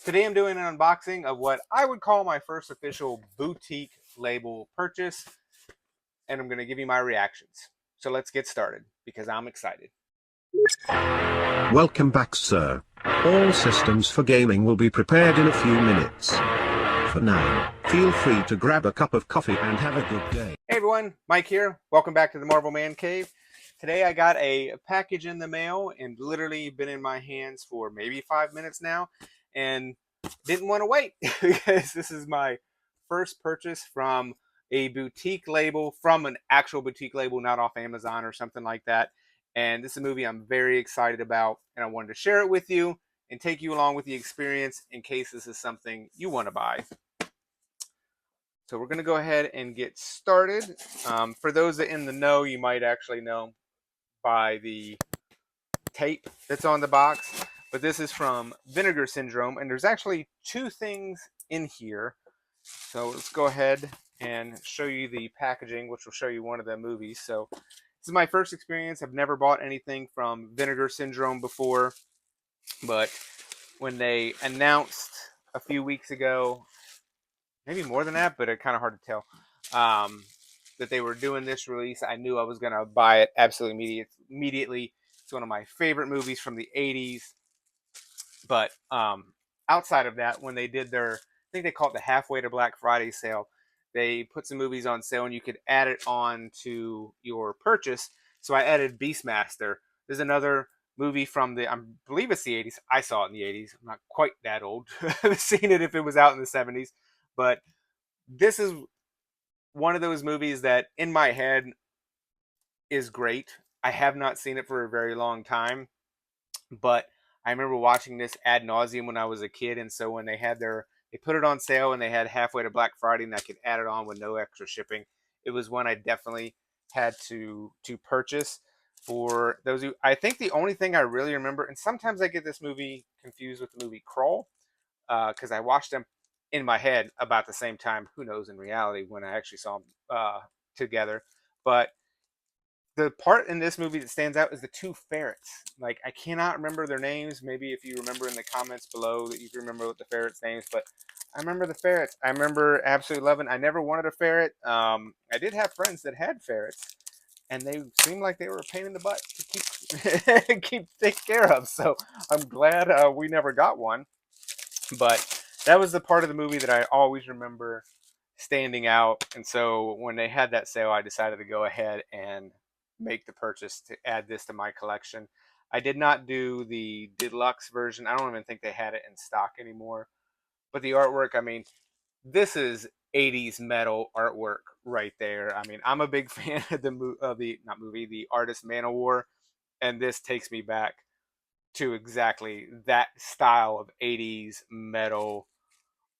Today I'm doing an unboxing of what I would call my first official boutique label purchase, and I'm going to give you my reactions. So let's get started because I'm excited. Welcome back, sir. All systems for gaming will be prepared in a few minutes. For now, feel free to grab a cup of coffee and have a good day. Hey everyone, Mike here. Welcome back to the Marvel Man Cave. Today I got a package in the mail and literally been in my hands for maybe 5 minutes now and didn't want to wait because this is my first purchase from a boutique label, from an actual boutique label, not off Amazon or something like that. And this is a movie I'm very excited about, and I wanted to share it with you and take you along with the experience in case this is something you want to buy. So we're going to go ahead and get started. For those that in the know, you might actually know by the tape that's on the box, but this is from Vinegar Syndrome, and there's actually two things in here. So let's go ahead and show you the packaging, which will show you one of the movies. So this is my first experience. I've never bought anything from Vinegar Syndrome before, but when they announced a few weeks ago, maybe more than that, but it's kind of hard to tell, that they were doing this release, I knew I was going to buy it absolutely immediately. It's one of my favorite movies from the 80s. But outside of that, when they did their, I think they call it the halfway to Black Friday sale, they put some movies on sale and you could add it on to your purchase. So I added Beastmaster. There's another movie from I believe it's the 80s. I saw it in the 80s. I'm not quite that old. I've seen it if it was out in the 70s. But this is one of those movies that in my head is great. I have not seen it for a very long time, but I remember watching this ad nauseum when I was a kid, and so when they put it on sale and they had halfway to Black Friday and I could add it on with no extra shipping, it was one I definitely had to purchase. For those who, I think the only thing I really remember, and sometimes I get this movie confused with the movie Crawl, because I watched them in my head about the same time. Who knows in reality when I actually saw them together, but the part in this movie that stands out is the two ferrets. Like, I cannot remember their names. Maybe if you remember in the comments below that you can remember what the ferrets' names, but I remember the ferrets. I remember absolutely loving. I never wanted a ferret. I did have friends that had ferrets, and they seemed like they were a pain in the butt to keep keep take care of. So I'm glad we never got one. But that was the part of the movie that I always remember standing out. And so when they had that sale, I decided to go ahead and make the purchase to add this to my collection. I did not do the deluxe version. I don't even think they had it in stock anymore. But the artwork, I mean, this is 80s metal artwork right there. I mean, I'm a big fan of the artist Manowar, and this takes me back to exactly that style of 80s metal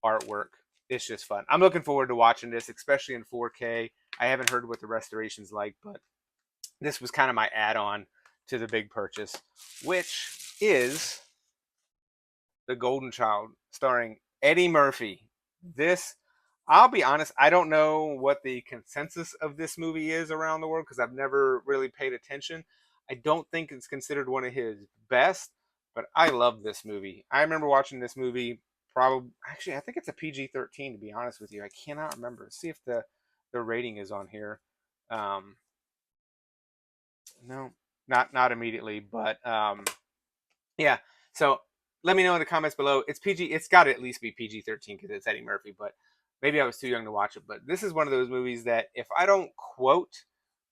artwork. It's just fun. I'm looking forward to watching this, especially in 4K. I haven't heard what the restoration's like, but this was kind of my add-on to the big purchase, which is The Golden Child, starring Eddie Murphy. This, I'll be honest, I don't know what the consensus of this movie is around the world because I've never really paid attention. I don't think it's considered one of his best, but I love this movie. I remember watching this movie probably, actually, I think it's a PG-13 to be honest with you. I cannot remember. See if the rating is on here. Um, no, not immediately, but yeah. So let me know in the comments below. It's PG. It's got to at least be PG-13 because it's Eddie Murphy. But maybe I was too young to watch it. But this is one of those movies that if I don't quote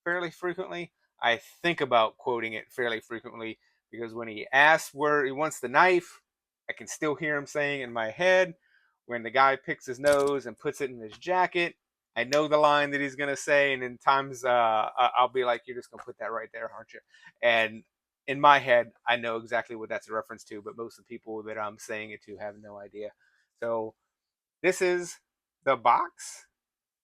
fairly frequently, I think about quoting it fairly frequently because when he asks where he wants the knife, I can still hear him saying in my head. When the guy picks his nose and puts it in his jacket, I know the line that he's gonna say, and in times I'll be like, "You're just gonna put that right there, aren't you?" And in my head, I know exactly what that's a reference to, but most of the people that I'm saying it to have no idea. So this is the box.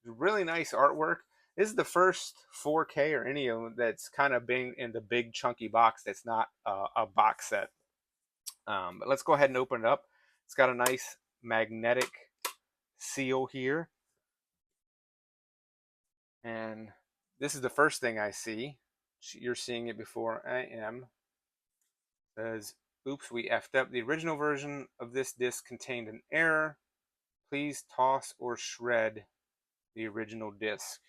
Really nice artwork. This is the first 4K or any of them that's kind of being in the big chunky box that's not a box set. But let's go ahead and open it up. It's got a nice magnetic seal here. And this is the first thing I see. You're seeing it before I am. It says Oops, we effed up. The original version of this disc contained an error. Please toss or shred the original disc.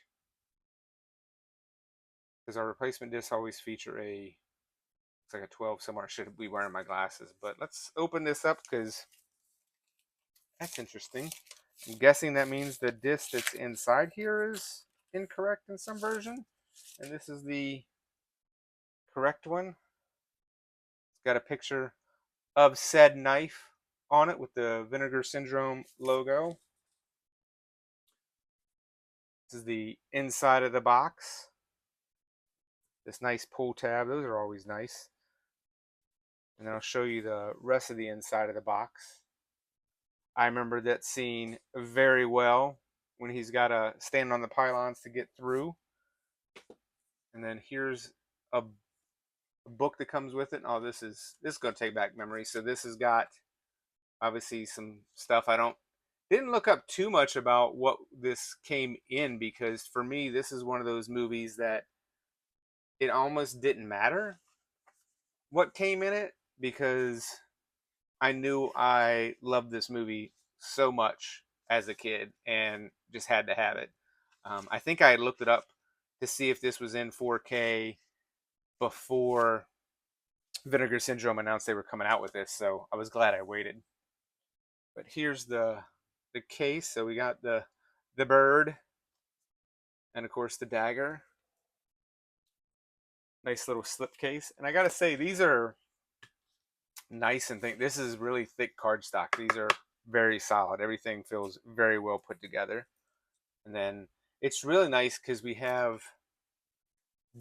Because our replacement discs always feature it's like a 12 somewhere. I should be wearing my glasses. But let's open this up because that's interesting. I'm guessing that means the disc that's inside here is incorrect in some version. And this is the correct one. It's got a picture of said knife on it with the Vinegar Syndrome logo. This is the inside of the box. This nice pull tab. Those are always nice. And then I'll show you the rest of the inside of the box. I remember that scene very well when he's got to stand on the pylons to get through. And then here's a book that comes with it. Oh, this is going to take back memory. So this has got obviously some stuff I didn't look up too much about what this came in, because for me this is one of those movies that it almost didn't matter what came in it, because I knew I loved this movie so much as a kid and just had to have it. I think I had looked it up to see if this was in 4K before Vinegar Syndrome announced they were coming out with this, so I was glad I waited. But here's the case. So we got the bird, and of course the dagger. Nice little slip case. And I gotta say, these are nice and thick. This is really thick cardstock. These are very solid. Everything feels very well put together. And then it's really nice because we have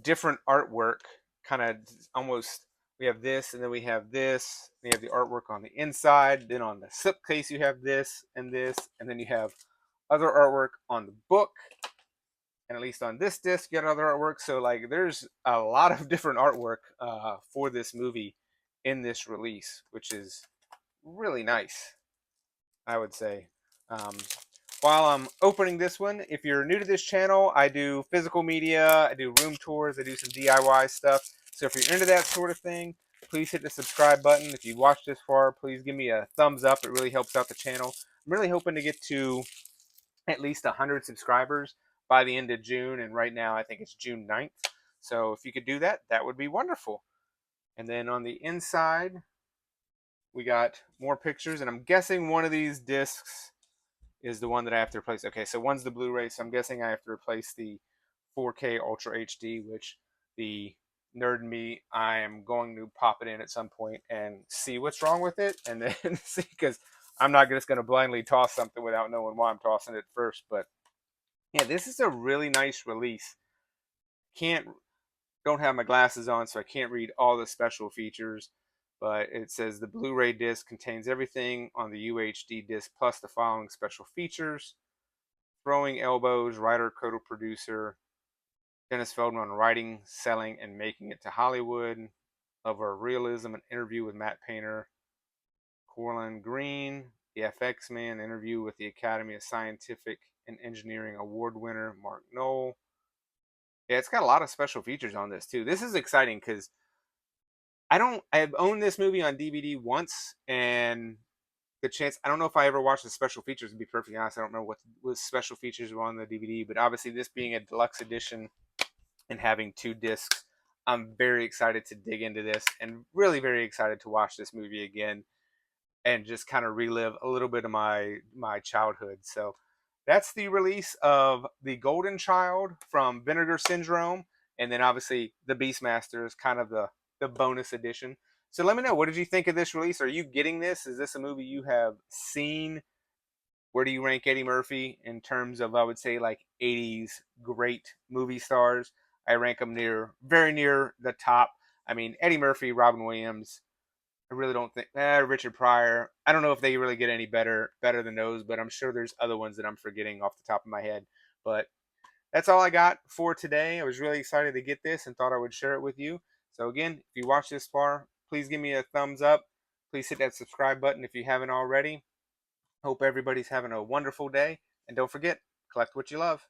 different artwork, kind of almost, we have this, and then we have this. We have the artwork on the inside. Then on the slipcase you have this, and then you have other artwork on the book. And at least on this disc, you got other artwork. So like, there's a lot of different artwork for this movie in this release, which is really nice, I would say. While I'm opening this one, if you're new to this channel, I do physical media, I do room tours, I do some DIY stuff. So if you're into that sort of thing, please hit the subscribe button. If you watched this far, please give me a thumbs up. It really helps out the channel. I'm really hoping to get to at least 100 subscribers by the end of June, and right now I think it's June 9th. So if you could do that, that would be wonderful. And then on the inside, we got more pictures, and I'm guessing one of these discs is the one that I have to replace. Okay, so one's the Blu-ray, so I'm guessing I have to replace the 4K Ultra HD, which the nerd in me, I am going to pop it in at some point and see what's wrong with it, and then see, because I'm not just going to blindly toss something without knowing why I'm tossing it first. But yeah, this is a really nice release. Don't have my glasses on, so I can't read all the special features, but it says the Blu-ray disc contains everything on the UHD disc plus the following special features: Throwing Elbows, writer, co-producer Dennis Feldman, writing, selling, and making it to Hollywood. Over Realism, an interview with Matt Painter. Corlin Green, the FX Man, interview with the Academy of Scientific and Engineering Award winner Mark Knoll. Yeah, it's got a lot of special features on this too. This is exciting because I've owned this movie on DVD once, and I don't know if I ever watched the special features, to be perfectly honest. I don't remember what special features were on the DVD, but obviously this being a deluxe edition and having 2 discs, I'm very excited to dig into this, and really very excited to watch this movie again and just kind of relive a little bit of my childhood. So that's the release of The Golden Child from Vinegar Syndrome, and then obviously the Beastmaster is kind of the bonus edition. So let me know, what did you think of this release? Are you getting this? Is this a movie you have seen? Where do you rank Eddie Murphy in terms of, I would say, like 80s great movie stars? I rank him very near the top. I mean, Eddie Murphy, Robin Williams, I really don't think, Richard Pryor, I don't know if they really get any better than those, but I'm sure there's other ones that I'm forgetting off the top of my head. But that's all I got for today. I was really excited to get this and thought I would share it with you. So again, if you watched this far, please give me a thumbs up. Please hit that subscribe button if you haven't already. Hope everybody's having a wonderful day. And don't forget, collect what you love.